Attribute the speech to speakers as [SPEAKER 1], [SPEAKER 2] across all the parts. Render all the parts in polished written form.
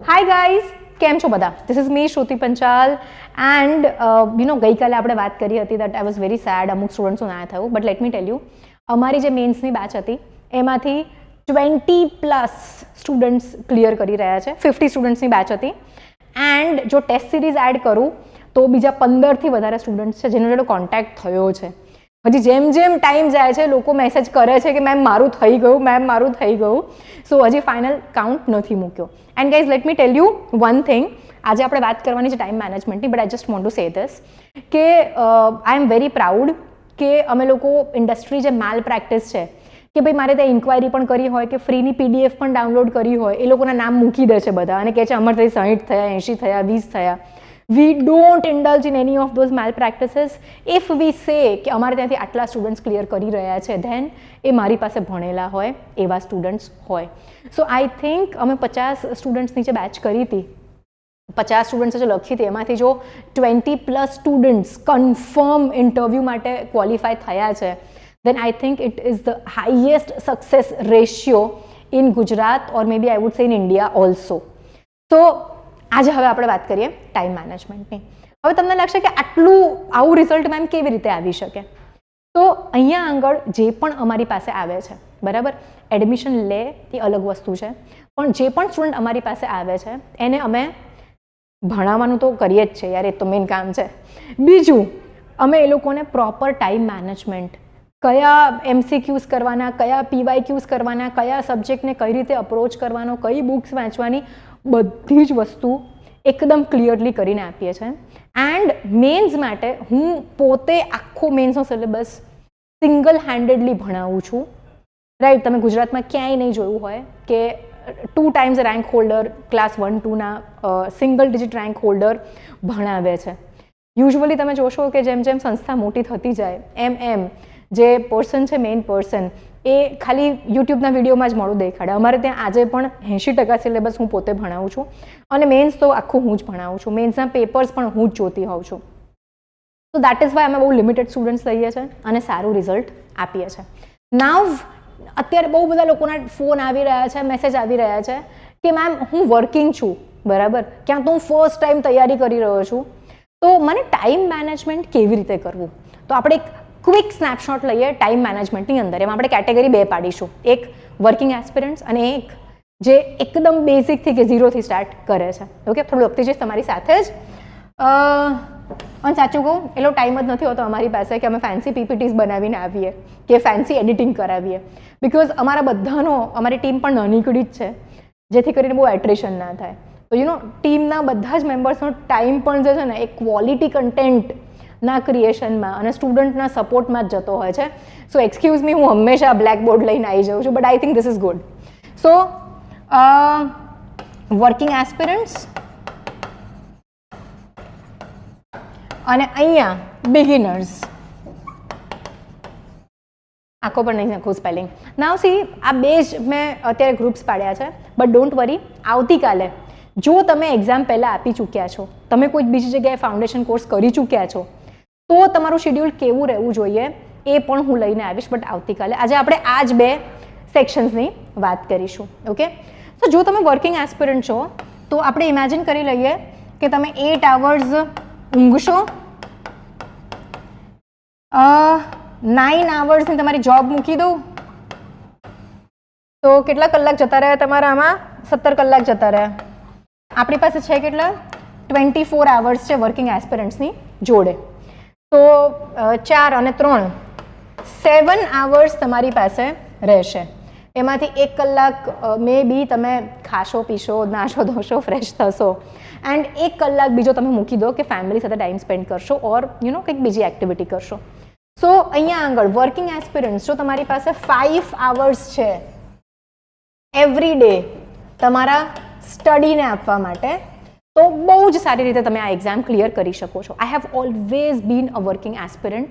[SPEAKER 1] Hi guys, કેમ છો બધા? This is me Shruti Panchal and ગઈકાલે આપણે વાત કરી હતી that I was very sad, અમુક સ્ટુડન્ટ્સનું ના થયું. But let me tell you, અમારી જે મેન્સની બેચ હતી એમાંથી 20+ સ્ટુડન્ટ્સ ક્લિયર કરી રહ્યા છે. 50 સ્ટુડન્ટ્સની બેચ હતી એન્ડ જો ટેસ્ટ સિરીઝ એડ કરું તો બીજા 15થી વધારે સ્ટુડન્ટ્સ છે જેનો જોડે કોન્ટેક્ટ થયો છે. હજી જેમ જેમ ટાઈમ જાય છે લોકો મેસેજ કરે છે કે મેમ મારું થઈ ગયું, મેમ મારું થઈ ગયું. સો હજી ફાઇનલ કાઉન્ટ નથી મૂક્યો. And guys late me tell you one thing. આજે આપણે વાત કરવાની છે ટાઈમ મેનેજમેન્ટની, but I just want to say this કે આઈ એમ વેરી પ્રાઉડ કે અમે લોકો ઇન્ડસ્ટ્રી જે માલ પ્રેક્ટિસ છે કે ભાઈ મારે ત્યાં ઇન્ક્વાયરી પણ કરી હોય કે ફ્રીની PDF પણ ડાઉનલોડ કરી હોય, એ લોકોના નામ મૂકી દે છે બધા અને કહે છે અમારે ત્યાં 60 થયા, 80 થયા, 20 થયા. We don't indulge in any of those malpractices. If we say કે અમારે ત્યાંથી આટલા સ્ટુડન્ટ્સ ક્લિયર કરી રહ્યા છે, ધેન એ મારી પાસે ભણેલા હોય એવા સ્ટુડન્ટ્સ હોય. સો આઈ થિંક અમે 50 સ્ટુડન્ટ્સની જે બેચ કરી હતી, 50 સ્ટુડન્ટ્સે જે લખી હતી એમાંથી જો 20+ સ્ટુડન્ટ્સ કન્ફર્મ ઇન્ટરવ્યૂ માટે ક્વોલિફાય થયા છે, then I think it is the highest success ratio in Gujarat or maybe I would say in India also. So આજે હવે આપણે વાત કરીએ ટાઈમ મેનેજમેન્ટની. હવે તમને લાગશે કે આવું રિઝલ્ટ મેમ કેવી રીતે આવી શકે? તો અહીંયા આગળ જે પણ અમારી પાસે આવે છે, બરાબર, એડમિશન લે એ અલગ વસ્તુ છે, પણ જે પણ સ્ટુડન્ટ અમારી પાસે આવે છે એને અમે ભણાવવાનું તો કરીએ જ છે યાર, એ તો મેઇન કામ છે. બીજું, અમે એ લોકોને પ્રોપર ટાઈમ મેનેજમેન્ટ, કયા MCQs કરવાના, કયા PYQs કરવાના, કયા સબ્જેક્ટને કઈ રીતે અપ્રોચ કરવાનો, કઈ બુક્સ વાંચવાની, બધી જ વસ્તુ એકદમ ક્લિયરલી કરીને આપીએ છીએ. એન્ડ મેન્સ માટે હું પોતે આખો મેન્સનો સિલેબસ સિંગલ હેન્ડેડલી ભણાવું છું. રાઈટ, તમે ગુજરાતમાં ક્યાંય નહીં જોયું હોય કે 2 times રેન્ક હોલ્ડર ક્લાસ 1-2ના સિંગલ ડિજિટ રેન્ક હોલ્ડર ભણાવે છે. યુઝ્યુઅલી તમે જોશો કે જેમ જેમ સંસ્થા મોટી થતી જાય એમ જે પર્સન છે, મેઇન પર્સન, એ ખાલી યુટ્યુબના વિડીયોમાં જ મોડું દેખાડે. અમારે ત્યાં આજે પણ 80% સિલેબસ હું પોતે ભણાવું છું અને મેન્સ તો આખું હું જ ભણાવું છું. મેન્સના પેપર્સ પણ હું જ જોતી હોઉં છું. તો દેટ ઇઝ વાય અમે બહુ લિમિટેડ સ્ટુડન્ટ્સ લઈએ છીએ અને સારું રિઝલ્ટ આપીએ છીએ. નાવ અત્યારે બહુ બધા લોકોના ફોન આવી રહ્યા છે, મેસેજ આવી રહ્યા છે કે મેમ હું વર્કિંગ છું, બરાબર, ક્યાં તો હું ફર્સ્ટ ટાઈમ તૈયારી કરી રહ્યો છું, તો મને ટાઈમ મેનેજમેન્ટ કેવી રીતે કરવું? તો આપણે એક ક્વિક સ્નેપશોટ લઈએ ટાઈમ મેનેજમેન્ટની અંદર. એમાં આપણે કેટેગરી 2 પાડીશું, એક વર્કિંગ એસ્પિરન્ટ્સ અને એક જે એકદમ બેઝિકથી કે 0થી સ્ટાર્ટ કરે છે. ઓકે, થોડું લખતી જઈશ તમારી સાથે જ. અને સાચું કહું, એટલો ટાઈમ જ નથી હોતો અમારી પાસે કે અમે ફેન્સી PPTs બનાવીને આવીએ કે ફેન્સી એડિટિંગ કરાવીએ. બિકોઝ અમારા બધાનો, અમારી ટીમ પણ નાનીકડી જ છે, જેથી કરીને બહુ એટ્રિશન ના થાય. તો ટીમના બધા જ મેમ્બર્સનો ટાઈમ પણ જે છે ને એ ક્વોલિટી કન્ટેન્ટ ના ક્રિએશનમાં અને સ્ટુડન્ટના સપોર્ટમાં જ જતો હોય છે. સો એક્સક્યુઝ મી, હું હંમેશા બ્લેકબોર્ડ લઈને આવી જાઉં છું, but I think this is good. So working aspirants અને અહીંયા બિગિનર્સ. આખો પણ નહીં નાખું સ્પેલિંગ. નાવ સી, આ બે જ મેં અત્યારે ગ્રુપ્સ પાડ્યા છે, બટ ડોન્ટ વરી, આવતીકાલે જો તમે એક્ઝામ પહેલાં આપી ચૂક્યા છો, તમે કોઈ બીજી જગ્યાએ ફાઉન્ડેશન કોર્સ કરી ચૂક્યા છો, તો તમારું શેડ્યુલ કેવું રહેવું જોઈએ એ પણ હું લઈને આવીશ. બટ આવતીકાલે, આજે આપણે આ જ 2 સેક્શન્સની વાત કરીશું. ઓકે, તો જો તમે વર્કિંગ એસ્પિરન્ટ છો તો આપણે ઇમેજિન કરી લઈએ કે તમે 8 hours ઊંઘશો, 9 hoursની તમારી જોબ મૂકી દઉં તો કેટલા કલાક જતા રહ્યા તમારા? આમાં 17 કલાક જતા રહ્યા. આપણી પાસે છે કેટલા? 24 hours છે વર્કિંગ એસ્પિરન્ટ્સની જોડે. તો 4 અને 3 7 hours તમારી પાસે રહેશે. એમાંથી 1 કલાક મે બી તમે ખાશો, પીશો, નાશો, ધોશો, ફ્રેશ થશો એન્ડ 1 કલાક બીજો તમે મૂકી દો કે ફેમિલી સાથે ટાઈમ સ્પેન્ડ કરશો ઓર કંઈક બીજી એક્ટિવિટી કરશો. સો અહીંયા આગળ વર્કિંગ એસ્પિરન્ટ્સ, જો તમારી પાસે 5 hours છે એવરી ડે તમારા સ્ટડીને આપવા માટે, તો બહુ જ સારી રીતે તમે આ એક્ઝામ ક્લિયર કરી શકો છો. I have always bin a working aspirant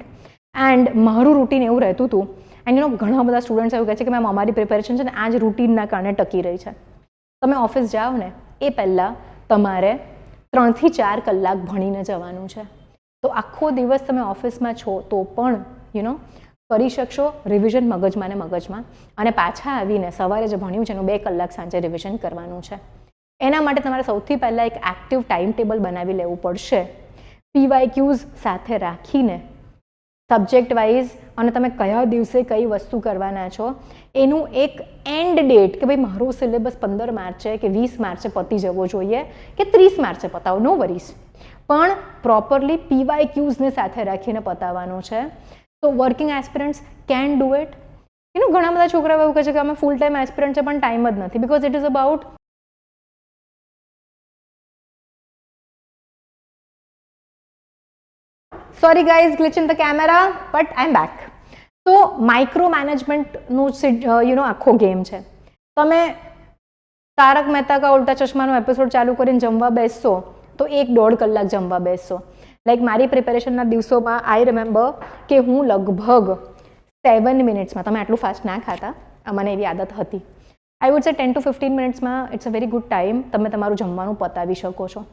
[SPEAKER 1] and મારું રૂટીન એવું રહેતું હતું. એન્ડ ઘણા બધા સ્ટુડન્ટ્સ એવું કહે છે કે મેમ અમારી પ્રિપેરેશન છે ને આ જ રૂટીનના કારણે ટકી રહી છે. તમે ઓફિસ જાઓ ને એ પહેલાં તમારે 3 થી 4 કલાક ભણીને જવાનું છે. તો આખો દિવસ તમે ઓફિસમાં છો તો પણ કરી શકશો રિવિઝન મગજમાં ને મગજમાં, અને પાછા આવીને સવારે જે ભણ્યું છે એનું 2 કલાક સાંજે રિવિઝન કરવાનું છે. એના માટે તમારે સૌથી પહેલાં એક એક્ટિવ ટાઈમ ટેબલ બનાવી લેવું પડશે, PYQs સાથે રાખીને સબ્જેક્ટ વાઇઝ, અને તમે કયા દિવસે કઈ વસ્તુ કરવાના છો એનું એક એન્ડ ડેટ કે ભાઈ મારો સિલેબસ 15 માર્ચે કે 20 માર્ચે પતી જવો જોઈએ કે 30 માર્ચે પતાવો, નો વરીઝ, પણ પ્રોપરલી PYQsને સાથે રાખીને પતાવવાનું છે. તો working aspirants can do it. ઘણા બધા છોકરાઓ એવું કહે છે કે અમે ફૂલ ટાઈમ એસ્પિરન્ટ છે પણ ટાઈમ જ નથી, because it is about sorry guys, glitch in the camera, but I am back. તો માઇક્રો મેનેજમેન્ટનું આખો ગેમ છે. તમે તારક મહેતા કા ઉલ્ટા ચશ્માનો એપિસોડ ચાલુ કરીને જમવા બેસશો તો 1-1.5 કલાક જમવા બેસશો. લાઈક મારી પ્રિપેરેશનના દિવસોમાં આઈ રિમેમ્બર કે હું લગભગ 7 મિનિટ્સમાં, તમે આટલું ફાસ્ટ ના ખાતા, મને એવી આદત હતી, આઈ વુડ સે 10 to 15 મિનિટ્સમાં it's a very good time, તમે તમારું જમવાનું પતાવી શકો છો,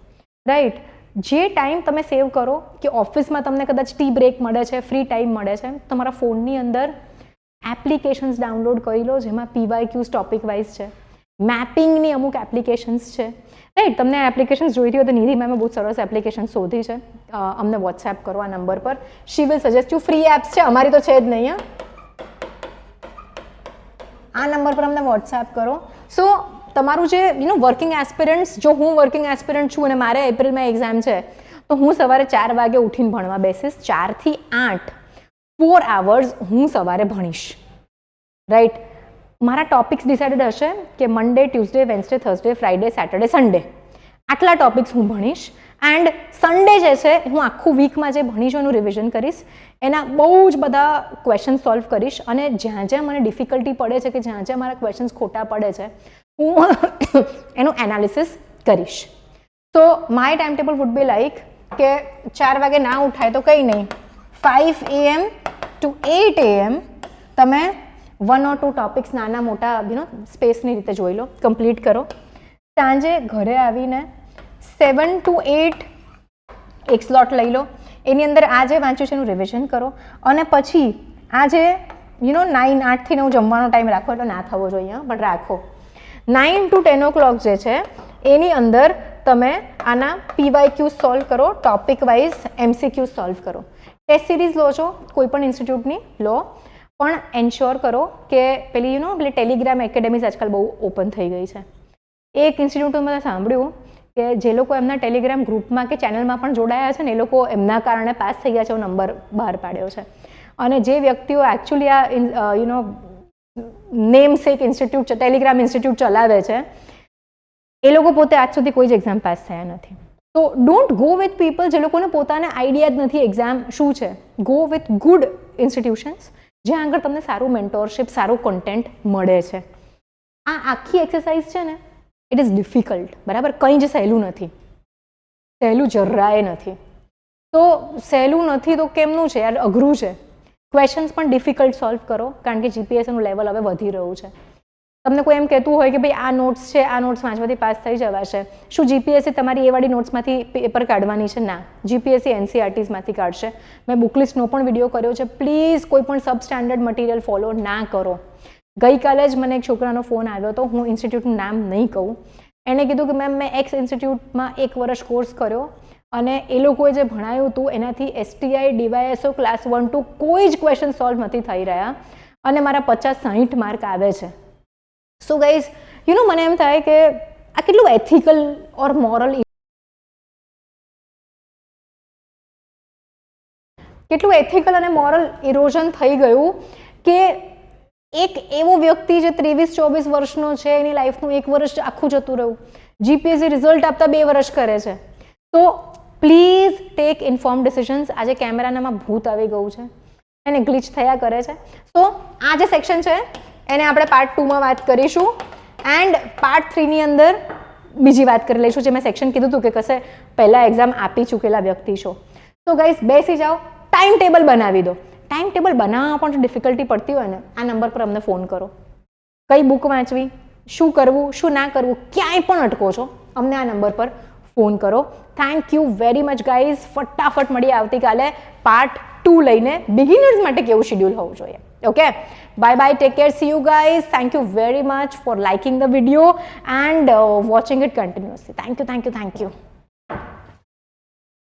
[SPEAKER 1] રાઈટ. જે ટાઈમ તમે સેવ કરો કે ઓફિસમાં તમને કદાચ ટી બ્રેક મળે છે, ફ્રી ટાઈમ મળે છે, તમારા ફોનની અંદર એપ્લિકેશન્સ ડાઉનલોડ કરી લો જેમાં PYQs ટોપિક વાઇઝ છે, મેપિંગની અમુક એપ્લિકેશન્સ છે, રાઈટ. તમને એપ્લિકેશન્સ જોઈતી હોય તો નિધિ મેમે બહુ સરસ એપ્લિકેશન શોધી છે, અમને વોટ્સએપ કરો આ નંબર પર, she will suggest you. Free apps છે, અમારી તો છે જ નહીં. આ નંબર પર અમને વોટ્સએપ કરો. સો તમારું જે વર્કિંગ એસ્પિરન્ટ્સ, જો હું વર્કિંગ એસ્પિરન્ટ છું અને મારે એપ્રિલમાં એક્ઝામ છે તો હું સવારે 4 વાગે ઉઠીને ભણવા બેસીશ, 4 થી 8 4 hours હું સવારે ભણીશ, રાઈટ. મારા ટોપિક્સ ડિસાઇડેડ હશે કે Monday, Tuesday, Wednesday, Thursday, Friday, Saturday, Sunday, આટલા ટોપિક્સ હું ભણીશ. એન્ડ સન્ડે જે છે હું આખું વીકમાં જે ભણીશ એનું રિવિઝન કરીશ, એના બહુ જ બધા ક્વેશ્ચન સોલ્વ કરીશ, અને જ્યાં જ્યાં મને ડિફિકલ્ટી પડે છે કે જ્યાં જ્યાં મારા ક્વેશ્ચન્સ ખોટા પડે છે હું એનું એનાલિસિસ કરીશ. તો my time table would be like કે 4 વાગે ના ઉઠાય તો કંઈ નહીં, 5 AM to 8 AM તમે 1 or 2 ટોપિક્સ નાના મોટા સ્પેસની રીતે જોઈ લો, કમ્પ્લીટ કરો. સાંજે ઘરે આવીને 7 to 8 એક સ્લોટ લઈ લો, એની અંદર આ જે વાંચ્યું છે એનું રિવિઝન કરો, અને પછી આજે 8 થી 9 જમવાનો ટાઈમ રાખો, એટલે ના થવો જોઈએ પણ રાખો. 9 to 10 o'clock જે છે એની અંદર તમે આના PYQs સોલ્વ કરો, ટોપિક વાઇઝ MCQs સોલ્વ કરો. ટેસ્ટ સિરીઝ લો છો કોઈ પણ ઇન્સ્ટિટ્યૂટની લો, પણ એન્શ્યોર કરો કે પેલી પેલી ટેલિગ્રામ એકેડેમીઝ આજકાલ બહુ ઓપન થઈ ગઈ છે. એક ઇન્સ્ટિટ્યૂટ મેં સાંભળ્યું કે જે લોકો એમના ટેલિગ્રામ ગ્રુપમાં કે ચેનલમાં પણ જોડાયા છે ને એ લોકો એમના કારણે પાસ થઈ ગયા છે એવો નંબર બહાર પાડ્યો છે. અને જે વ્યક્તિઓ એકચ્યુઅલી આ નેમ સેક ઇન્સ્ટિટ્યૂટ છે, ટેલિગ્રામ ઇન્સ્ટિટ્યૂટ ચલાવે છે, એ લોકો પોતે આજ સુધી કોઈ જ એક્ઝામ પાસ થયા નથી. તો ડોન્ટ ગો વિથ પીપલ જે લોકોને પોતાને આઈડિયા જ નથી એક્ઝામ શું છે. ગો વિથ ગુડ ઇન્સ્ટિટ્યુશન્સ જ્યાં આગળ તમને સારું મેન્ટોરશિપ, સારું કન્ટેન્ટ મળે છે. આ આખી એક્સરસાઇઝ છે ને ઇટ ઇઝ ડિફિકલ્ટ, બરાબર, કંઈ જ સહેલું નથી, સહેલું જરાય નથી. તો સહેલું નથી તો કેમનું છે યાર, અઘરું છે. ક્વેશ્ચન્સ પણ ડિફિકલ્ટ સોલ્વ કરો કારણ કે જીપીએસસીનું લેવલ હવે વધી રહ્યું છે. તમને કોઈ એમ કહેતું હોય કે ભાઈ આ નોટ્સ છે, આ નોટ્સ વાંચવાથી પાસ થઈ જવાશે, શું જીપીએસસી તમારી એ વાળી નોટ્સમાંથી પેપર કાઢવાની છે? ના, જીપીએસસી NCERTsમાંથી કાઢશે. મેં બુક લિસ્ટનો પણ વિડીયો કર્યો છે. પ્લીઝ કોઈ પણ સબ સ્ટેન્ડર્ડ મટીરિયલ ફોલો ના કરો. ગઈકાલે જ મને એક છોકરાનો ફોન આવ્યો હતો, હું ઇન્સ્ટિટ્યૂટનું નામ નહીં કહું. એણે કીધું કે મેમ મેં એક્સ ઇન્સ્ટિટ્યૂટમાં 1 વર્ષ કોર્સ કર્યો અને એ લોકોએ જે ભણાયું હતું એનાથી STI, DYSO, ક્લાસ 1-2 કોઈ જ ક્વેશ્ચન સોલ્વ નથી થઈ રહ્યા અને મારા 50-60 માર્ક આવે છે. સો ગાઈઝ મને એમ થાય કે આ કેટલું એથિકલ ઓર મોરલ, કેટલું એથિકલ અને મોરલ ઇરોઝન થઈ ગયું કે એક એવો વ્યક્તિ જે 23-24 વર્ષનો છે એની લાઈફનું 1 વર્ષ આખું જતું રહ્યું. જીપીએસસી રિઝલ્ટ આપતા 2 વર્ષ કરે છે. તો પ્લીઝ ટેક ઇન્ફોર્મ ડિસિઝન્સ. આજે કેમેરાનામાં ભૂત આવી ગયું છે એને ગ્લિચ થયા કરે છે. તો આ જે સેક્શન છે એને આપણે પાર્ટ 2માં વાત કરીશું એન્ડ પાર્ટ 3ની અંદર બીજી વાત કરી લઈશું જે મેં સેક્શન કીધું હતું કે કશે પહેલાં એક્ઝામ આપી ચૂકેલા વ્યક્તિ છો. તો ગાઈઝ બેસી જાઓ, ટાઈમ ટેબલ બનાવી દો. ટાઈમ ટેબલ બનાવવામાં પણ ડિફિકલ્ટી પડતી હોય ને આ નંબર પર અમને ફોન કરો. કઈ બુક વાંચવી, શું કરવું, શું ના કરવું, ક્યાંય પણ અટકો છો, અમને આ નંબર પર ફોન કરો. Thank you very much guys. ફટાફટ મળીએ આવતીકાલે પાર્ટ 2 લઈને, બિગિનર્સ માટે કેવું શેડ્યુલ હોવું જોઈએ. Okay, bye bye, take care, see you guys. Thank you very much for liking the video and watching it continuously. Thank you.